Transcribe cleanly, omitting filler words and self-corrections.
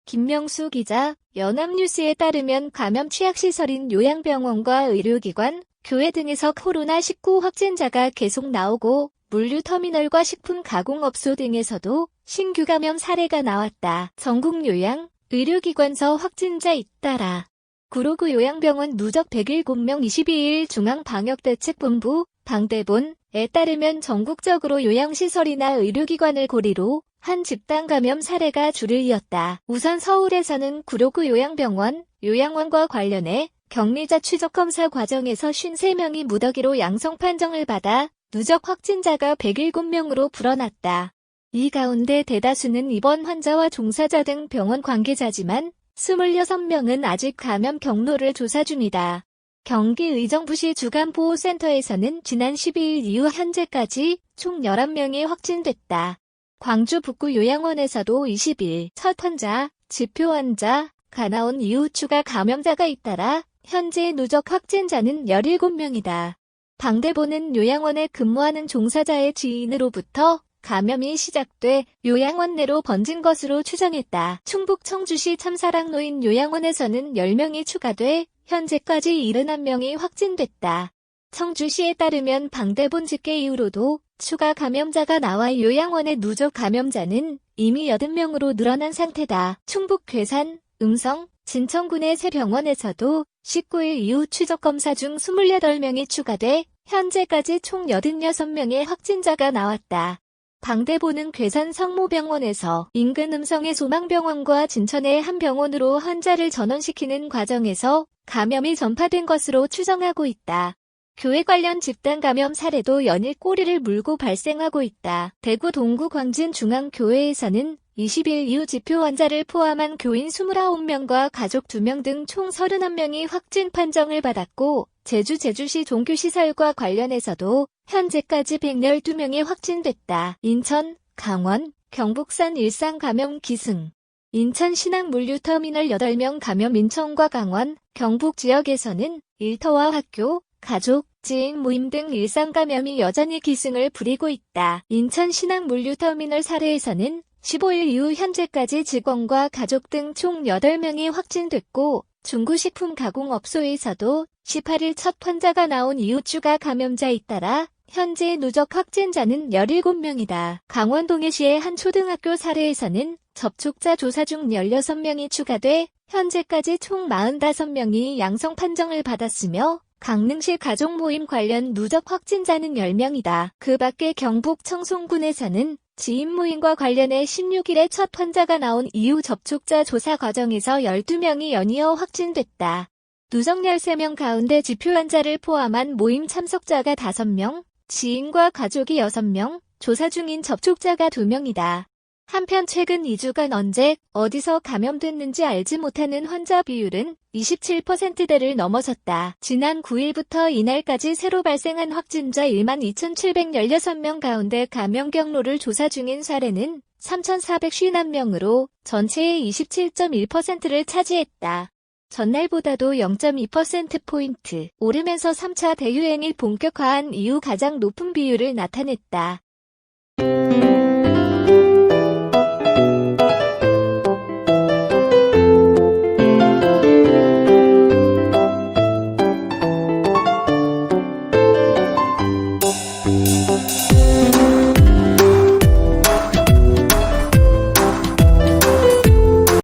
김명수 기자, 연합뉴스에 따르면 감염 취약시설인 요양병원과 의료기관, 교회 등에서 코로나19 확진자가 계속 나오고 물류터미널과 식품가공업소 등에서도 신규 감염 사례가 나왔다. 전국 요양, 의료기관서 확진자 잇따라. 구로구 요양병원 누적 107명 22일 중앙방역대책본부 방대본에 따르면 전국적으로 요양시설이나 의료기관을 고리로 한 집단 감염 사례가 줄을 이었다. 우선 서울에서는 구로구 요양병원, 요양원과 관련해 격리자 추적검사 과정에서 53명이 무더기로 양성 판정을 받아 누적 확진자가 107명으로 불어났다. 이 가운데 대다수는 입원 환자와 종사자 등 병원 관계자지만 26명은 아직 감염 경로를 조사 중이다. 경기 의정부시 주간보호센터에서는 지난 12일 이후 현재까지 총 11명이 확진됐다. 광주 북구 요양원에서도 20일 첫 환자, 지표 환자가 나온 이후 추가 감염자가 잇따라 현재 누적 확진자는 17명이다. 방대본은 요양원에 근무하는 종사자의 지인으로부터 감염이 시작돼 요양원 내로 번진 것으로 추정했다. 충북 청주시 참사랑노인 요양원에서는 10명이 추가돼 현재까지 71명이 확진됐다. 청주시에 따르면 방대본 집계 이후로도 추가 감염자가 나와 요양원의 누적 감염자는 이미 80명으로 늘어난 상태다. 충북 괴산, 음성, 진천군의 세 병원에서도 19일 이후 추적검사 중 28명이 추가돼 현재까지 총 86명의 확진자가 나왔다. 방대본은 괴산 성모병원에서 인근 음성의 소망병원과 진천의 한 병원으로 환자를 전원시키는 과정에서 감염이 전파된 것으로 추정하고 있다. 교회 관련 집단 감염 사례도 연일 꼬리를 물고 발생하고 있다. 대구 동구 광진 중앙교회에서는 20일 이후 지표 환자를 포함한 교인 29명과 가족 2명 등 총 31명이 확진 판정을 받았고 제주시 종교시설과 관련해서도 현재까지 112명이 확진됐다. 인천, 강원, 경북산 일산 감염 기승. 인천 신항 물류터미널 8명 감염. 인천과 강원, 경북 지역에서는 일터와 학교, 가족, 지인 모임 등 일상 감염이 여전히 기승을 부리고 있다. 인천 신항 물류터미널 사례에서는 15일 이후 현재까지 직원과 가족 등 총 8명이 확진됐고 중구식품가공업소에서도 18일 첫 환자가 나온 이후 추가 감염자에 따라 현재 누적 확진자는 17명이다. 강원 동해시의 한 초등학교 사례에서는 접촉자 조사 중 16명이 추가돼 현재까지 총 45명이 양성 판정을 받았으며 강릉시 가족 모임 관련 누적 확진자는 10명이다. 그 밖에 경북 청송군에서는 지인 모임과 관련해 16일에 첫 환자가 나온 이후 접촉자 조사 과정에서 12명이 연이어 확진됐다. 누적 13명 가운데 지표 환자를 포함한 모임 참석자가 5명, 지인과 가족이 6명, 조사 중인 접촉자가 2명이다. 한편 최근 2주간 언제, 어디서 감염됐는지 알지 못하는 환자 비율은 27%대를 넘어섰다. 지난 9일부터 이날까지 새로 발생한 확진자 12,716명 가운데 감염 경로를 조사 중인 사례는 3,451명으로 전체의 27.1%를 차지했다. 전날보다도 0.2%포인트 오르면서 3차 대유행이 본격화한 이후 가장 높은 비율을 나타냈다.